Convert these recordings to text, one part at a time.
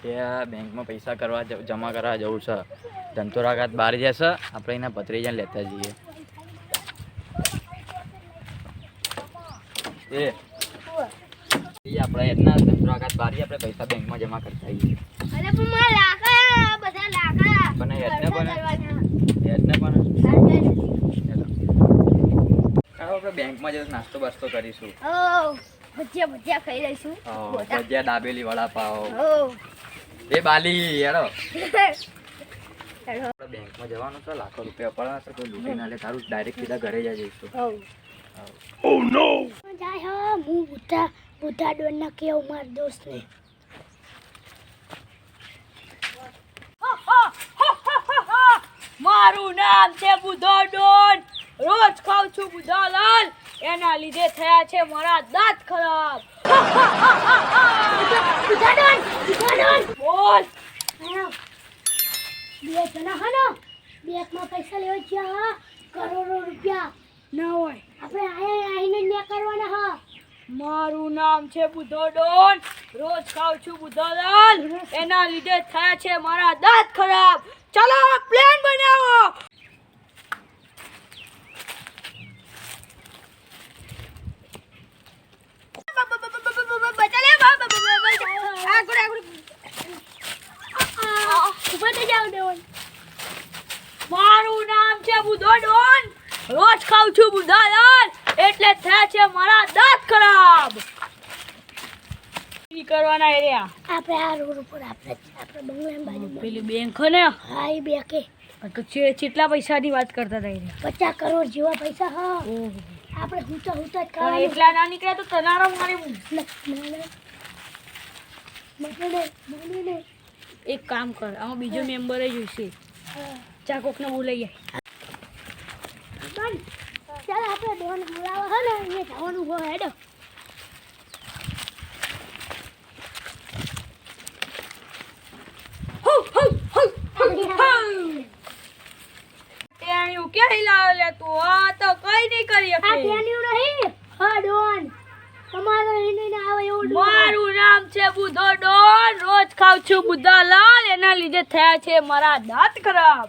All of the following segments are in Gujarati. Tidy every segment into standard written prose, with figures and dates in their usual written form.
ત્યાં બેંકમાં પૈસા કરવા જમા કરવા જવું છે. ધંધોરાકાત બહાર જશે, આપણે એના ભત્રીજાને લેતા જઈએ. આપણે એના ધંધોરાકાત બહાર આપણે પૈસા બેંકમાં જમા કરતા આવીએ. અરે પણ મારા લાખા બધા લાખા પણ હેડને પણ આપણે બેંકમાં જઈને નાસ્તો બાસ્તો કરીશું. ભજીયા ભજીયા ખાઈ લઈશું. ભજીયા, દાબેલી, વડાપાવ. એ બાલી હેડો. આપણે બેંકમાં જવાનું છે, લાખો રૂપિયા પડ્યા છે, કોઈ લૂંટી ના લે. તારું ડાયરેક્ટ સીધા ઘરે જ જઈશું. ઓ નો જાય હા હું બુધા ડોન ના કેવું માર દોસ્ત ને. મારું નામ છે બુધો ડોન. રોજ ખાઉં છું બુધાલાલ, એના લીધે થયા છે મારા દાંત ખરાબ. બુધા ડોન બોલ. બે જણા હા બેંકમાં પૈસા લેવા ગયા કરોડો રૂપિયા ના હોય, આપણે આઈને ન્યા કરવાના હા. મારું નામ છે બુધો ડોન. રોજ ખાઉં છું બુધાલાલ, એના લીધે થયા છે મારા દાંત ખરાબ. ચલો પ્લાન બનાવો. મારું નામ છે બુધો ડોન. રોજ ખાઉં છું બુધાલાલ, એટલે થયા છે મારા દાંત ખરાબ. ઈ કરવાના એરિયા આપણે આ રોડ ઉપર આપણે બંગલા બાજુ પેલી બેંક ને. હા એ બેંકે તો કેટલા પૈસાની વાત કરતા હતા એને? 50 કરોડ જેવા પૈસા હા. આપણે હુંચા જ પણ ખાવાનું. એટલા ના નીકળ્યા તો તનારો મારી. મને એક કામ કર, આમાં બીજો મેમ્બર જોઈશે. ચા કોકને બોલાઈ જાય. ચાલ આપણે ડોન બોલાવા હે ને એ જવાનું હોય હેડો. ટેણિયું ક્યાં લાવે લે તું? આ તો કઈ નહીં કરી આ શકે. ટેન્યું નહીં હા ડોન તમારો એને ને આવે એવું ડોન. મારું નામ છે બુધો ડોન. રોજ ખાઉં છું બુધાલાલ, એના લીધે થયા છે મારા દાંત ખરાબ.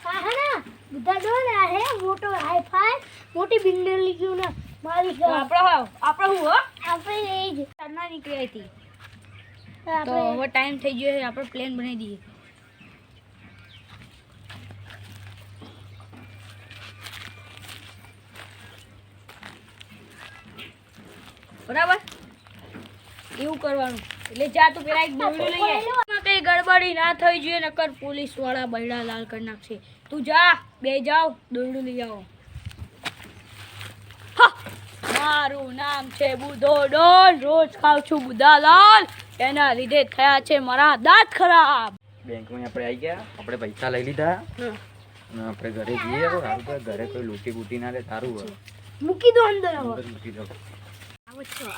હા હે ને બધા ડોન આ હે મોટો હાઈફાઈ મોટી બિલ્ડિંગ લીધું ને મારી ઘર. આપણે હું હો આપણે એ જ તરના નીકળી હતી. તો આપણે હવે ટાઈમ થઈ ગયો છે, આપણે પ્લાન બનાવી દઈએ. બરાબર એવું કરવાનું. એટલે જા તું પેલા એક દોરડું લઈ આય. એમાં કઈ ગડબડી ના થઈ જોઈએ, નકર પોલીસ વાળા બૈડા લાલ કરી નાખશે. તું જા, બે જાઓ, દોરડું લઈ આવો. મારું નામ છે બુધો ડોન. રોજ ખાઉં છું બુધાલાલ, એના લીધે થયા છે મારા દાંત ખરાબ. બેંકમાં આપણે આવી ગયા, આપણે પૈસા લઈ લીધા અને આપણે ઘરે જઈએ. સારું કે ઘરે કોઈ લૂંટી બૂટી ના લે. સારું હોય મૂકી દો અંદર હવે. અંદર મૂકી દો.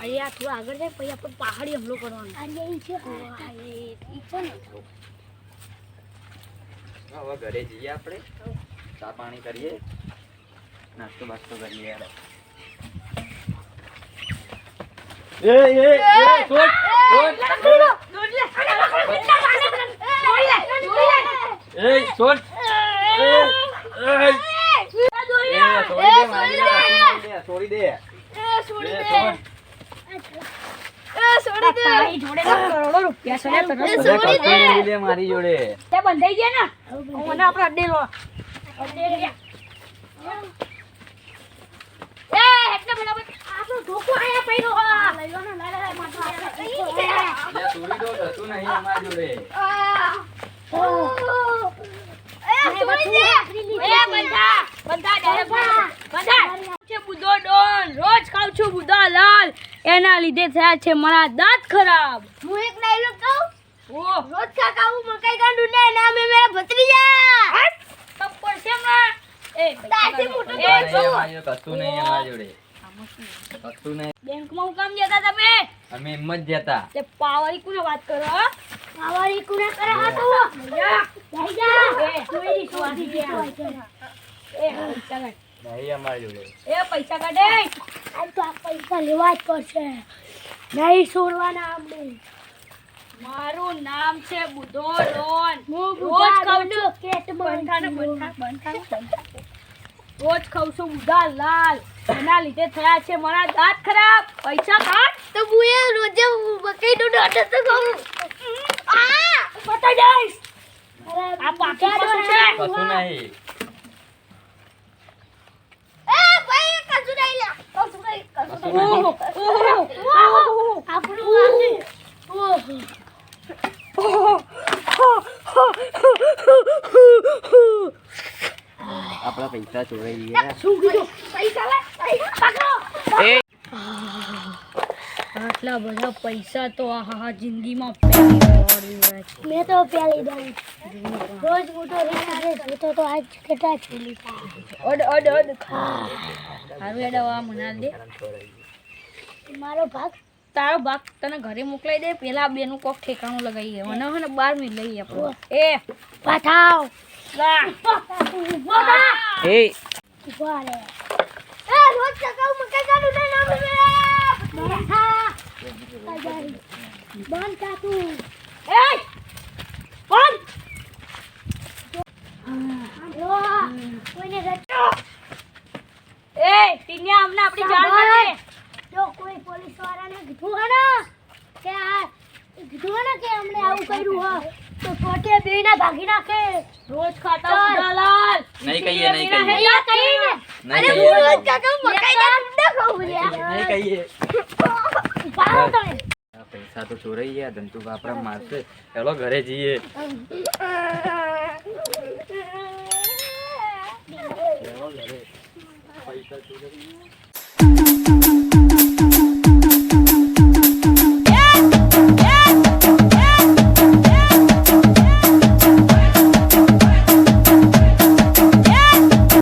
અહીંયા થોડું આગળ જાય પછી આપણે પહાડી હુમલો કરવાનો. આ એ છે હવે ઘરે જઈએ, આપણે ચા પાણી કરીએ, નાસ્તો બાસ્તો કરીએ. યાર છોડી દે. મારી જોડે બંધાઈ ગયા ને મને આપણે અડ્ડે લો. બુધો ડોન. રોજ ખાઉં છું બુધાલાલ, એના લીધે થયા છે મારા દાંત ખરાબ. હું એક ડાયલોગ કહું. ઓહ રોજ ખાવું મકાઈ કાંડું ને નામે મેરા ભત્રીજા. થપ્પડ છે માં. એ તારથી મોટો એ કશું નહીં અમારી જોડે. કશું નહીં. બેંકમાં હું કામ જતા તમે? અમે એમ જ જતા. તે પાવરી કોને વાત કરો? પાવરી કુના કરે હા તું. લઈ જા. ચોરી ચોરી ગયા. એ પૈસા કાઢ. નહીં અમારી જોડે. એ પૈસા કાઢે. આ તો આ પૈસા લેવા જ પડશે. નહીં છોડવાના આપણે. મારું નામ છે બુધો ડોન. હું રોજ બુધા ખાઉં ડોનનો છું. પેટ રોજ ખાઉં છું બુધા લાલ. એના લીધે થયા છે મારા દાંત ખરાબ. પૈસા કાઢ. તો હું એ રોજે મકાઈનો ડોડો તો ખાઉં. બતાઈ દઈશ. અરે આ પાકીટમાં શું છે? કશું નહીં. એ ભાઈ કશું નહીં લે. કશું નહીં. કશું નહીં. આપણું વાગે. આપણા પૈસા ચોરાઈ ગયા. શું કીધું? પૈસા લે. પકડો. એ આટલા બધા પૈસા તો આહા જિંદગીમાં પહેલી વાર જોયા છે. મેં તો પેલી દઉં રોજ મોટો રહી તો આજ કેટલા છેલી અડ હારું એડા મના દે. મારો ભાગ તારો ભાગ તને ઘરે મોકલાઈ દે. પેલા બેનું કોક ઠેકાણું લગાવી દે. મને હે ને 12 મિનિટ લઈ આપણે. એ પાથાવ લા. એ ઉભા રે એ રોજ સકાવ મકાઈ કાઢું ને નામ રે હા બંધ કાતું એ કોણ? કોઈને રચો એ ટીનિયા અમને આપણી જાણ કરજે. જો કોઈ પોલીસ વાળાને કીધું હે ને કે આ કીધું હે ને કે અમને આવું કર્યું હે તો પોતે બેના ભાગી નાખે રોજ ખાતા બુધાલાલ. નહીં કહીએ, નહીં કહીએ. ના કહીને નહીં અરે કહીએ. હું રોજ કાકા મકાઈ ના ડુંડા ખાઉં લ્યા નહીં કહીએ. પાડો તમે આ પૈસા તો ચોરાઈ ગયા. ધંધુ બાપરા મારશે. ચાલો ઘરે જઈએ. ચાલો ઘરે. પૈસા ચોરાઈ ગયા.